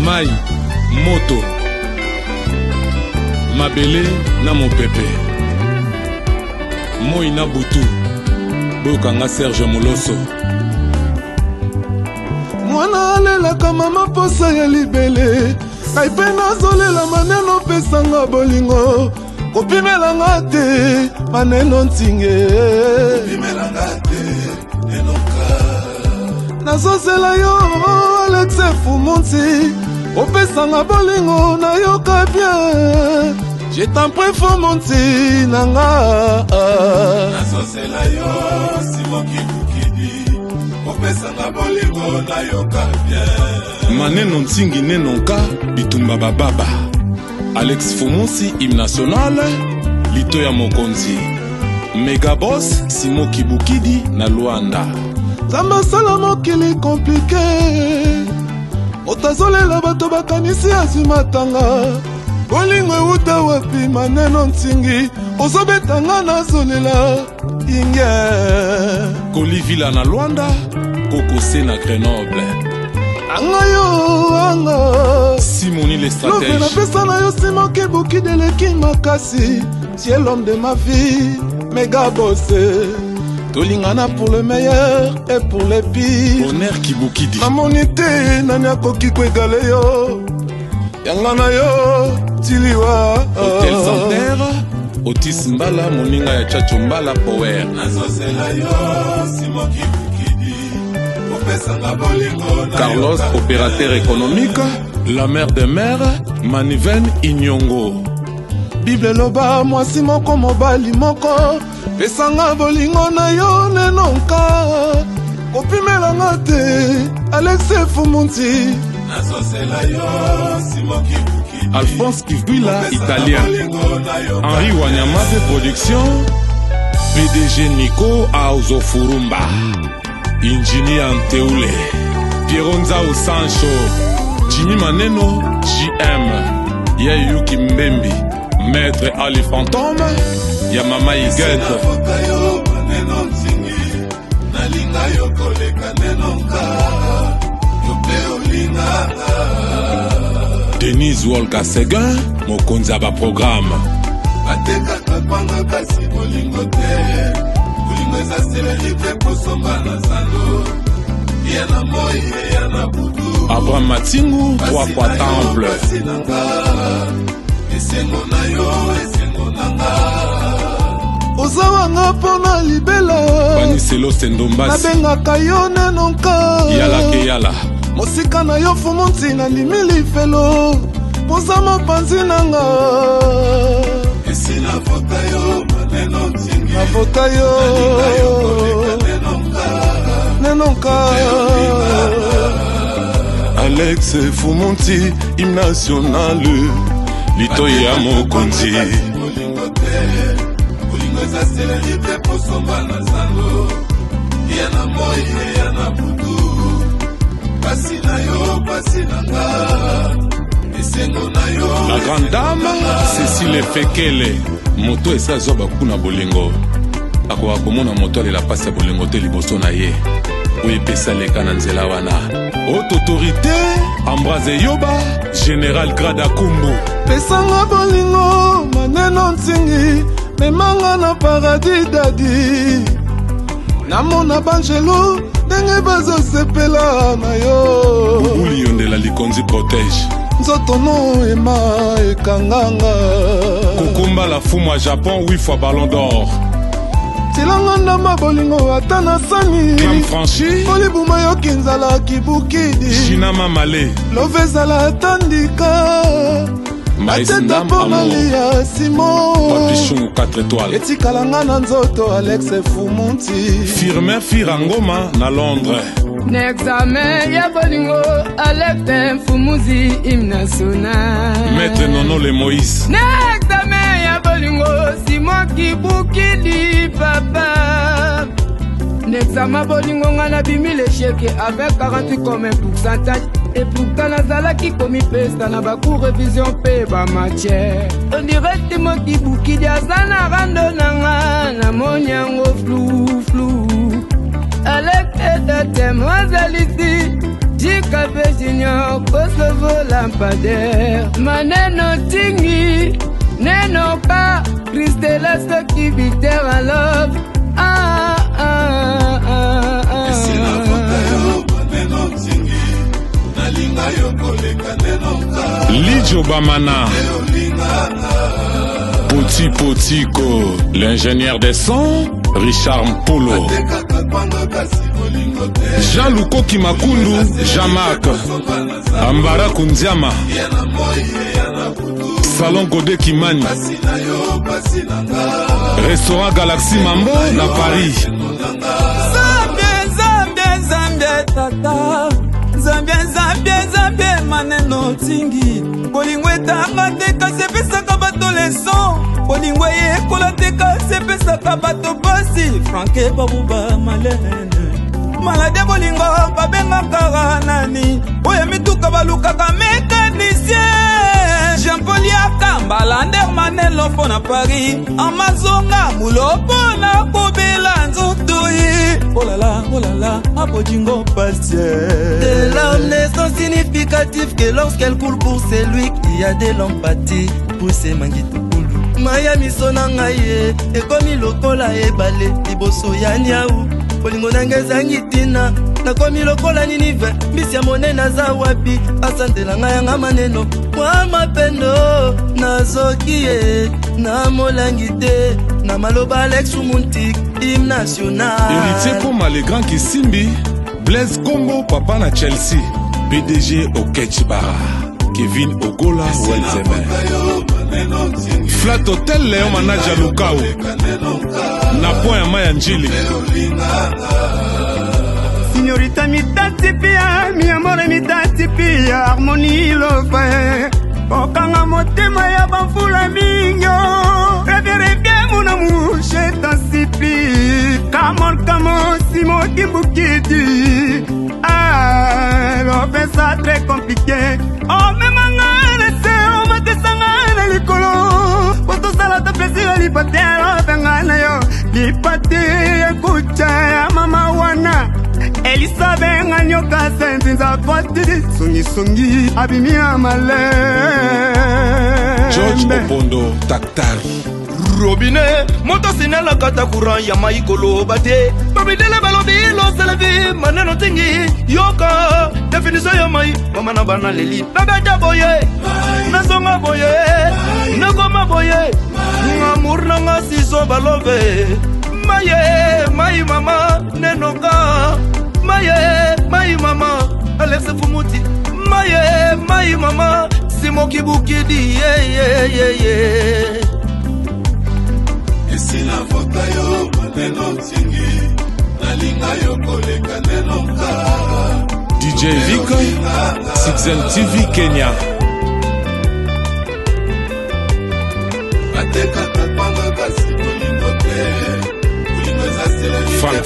Mai, moto, mabele na mopepe, moi na butu, bokanga Serge Moloso. Mwana alelaka mama posa ya libele, kaipe nazolela maneno pesanga bolingo, kopimelanga te maneno ntinge, kopimelanga te enoka. Nazozela yo Alex Fumunti, opesanga bolingo na yoka bien. Je t'en prie Fumunti nanga. Nazozela yo Simon Kibukidi, opesanga bolingo na yoka bien. Maneno ntingi nenonka bitumba bababa. Alex Fumunti hymne national, lito ya mokonzi. Megaboss Simon Kibukidi na Luanda. Zamba sala mokili komplike, otazolela bato bakanisi azimatanga. Bolingo euta wapi maneno ntingi, ozobetanga nazolela inge. Kolivila na Luanda, Kokose na Grenoble. Anga yo anga Simoni le stratège. Love na pesa na yo Simon Kibukidi eleki makasi. Tu es l'homme de ma vie, méga bossé. Tolingana pour le meilleur et pour le pire. Bonheur Kibukidi. Namonité nani akoki kwegale yo. Yangana yo tiliwa. Hôtel Santerre, Otis Mbala, moninga ya Chacho Mbala Power. Nazozela yo Simon Kibukidi, opesanga bolingo na Carlos, opérateur économique, la mère de mère, Maniven Inyongo. Bible loba mwasi moko mobali moko, pesanga bolingo na yo nenonka, kopimelanga te Alex Fumunti. Nazozela yo Simon Kibukidi, Alphonse Kivbila, italien. Henri Wanyamade Production, PDG Nico Aozo Furumba, Ingénieur Anteule, Pieronza Sancho, Jimmy Maneno, JM, Yayuki Mbembi, Maître Ali Fantôme, Yamama Iguette. Denise Wolka Seguin, Mokonzaba Programme. Batekaka kwanga kasi bolingo te, bolingo ezaseleli te posomba na zando, ya na moi ya na butu. Abraham Matingu, 3 fois temple. Esengo na yo, esengo nanga. Ozawanga pona libela, Baniselo Sendombasi, nabengaka yo nenonka. Yala ke yala. Mosika na yo Fumunti na limili felo, poza mopanzi nanga. Esi na vota yo maneno ntingi, na vota yo nenonka. Alex Fumunti, hymne national, lito ya mokonzi. Bolingo te, bolingo ezaseleli te posomba na zando, ya na moi ya na butu. Pasi na yo, pasi nanga, esengo na yo. La grande dame, Cécile Fekele, moto esa zoba kuna bolingo. Akoka komona moto alela pasi ya bolingo te liboso na ye. Oyo epesa leka na nzela wana. Haute autorité, Ambroise Yoba, Général Grada Kumbu. Pesanga bolingo, maneno ntingi, memanga na paradis dadi. Namona banjelo, ndenge bazosepela na yo. Uli yondela likonzi protège. Nzoto no ema ekanganga. Kokumba la fumu à Japon 8 fois ballon d'or. Tilanga ndamba bolingo ata na sani. Clam franchi. Kolibuma yo kinzala Kibukidi. Shinama Malé. Lovezala tandika. Maïsndam Amour. Papichon 4 étoiles. Etikalanga na nzoto Alex Fumunti. Firmin Firangoma na Londres. N'examen ya bolingo Alex Fumunti hymne national. Maître Nono le Moïse. N'examen ya bolingo Simon Kibukidi papa. N'examen bolingo ngana bimi l'échec avec 48 comme un pourcentage. Et pourtant nazalaki komi pesta na baku révision pe ba matière. On dirait Simon Kibukidi azana rando nanga na monyango flou. Alex et demoiselle ici, Jika Junior, Kosovo lampadaire. Maneno tingi neno ka Christella soki bitera love. Esina fota yo maneno tingi nalinga yo koleka neno ka Lijo Bamana Poti Potiko, l'ingénieur des sons, Richard Mpolo, Jean-Luko Kimakundu, Jean-Marc, Ambara Kundiama, Salon Godé Kimani, Restaurant Galaxy Mambo, na Paris. Zambie maneno tingi Bolingwe tanga teka sepesaka bato leson Bolingwe yekola teka sepesaka bato basi Franke babuba malene Malade bolingo babengaka nani Oya mituka balukaka mécanicien Jean-Paul Yaka mbalander manelo fo na Paris Amazonga mulopo na kobela nzotoyi Oh là là, abodingo patient. Tes larmes ne sont significatives que lorsqu'elles coulent pour celui qui a de l'empathie. Pour ses manguitos koulou Maya misona ngaye ekomi lokola ebale liboso ya nyau Bolingo nange zangitina nakomi lokola ninive mbisi ya monene naza wapi asantela ngayanga maneno mwa mapendo nazoki ye na molangi te na maloba Alex Umuntik hymne national Héritier Poma le grand Kisimbi, Blaise Combo papa na Chelsea, PDG au Ketchbara, Kevin Ogola Welzemer, Flat Hotel Léon Manaja Lukao, Napo ya Maya Njili, Signorita mitati pia, mi amore mitati pia, harmonie love. Okanga motema ya bamfula minyo, reviens mon amour, je t'en supplie. Come on, Simo Kimbukidi. Love ça très compliqué. Oh, mais mangane se, oh, mate sangane likolo. Poto salata plaisir lipate, vengane yo. Lipate, kucha ya mama wana. Elisa benga nyoka sentinza kwati sungi abimi amale George Opondo Taktar, Robinet, moto sinela kata courant ya maikolo bate. Babidele balobi lo selevi maneno tingi yoka definition ya mai mama na bana leli. Nagaja boye, nasonga boye, nagoma boye. Ngamour nanga siso balove. Maye, mai mama nenoka. Maye, mama, Alex Fumuti. Maye, mama, Simo Kibukidi, yeah. Esina fota yo maneno tingi nalinga yo koleka neno ka DJ Vika, Citizen TV Kenya, Ateka kapanga kasi bolingo te Bolingo za sele Frank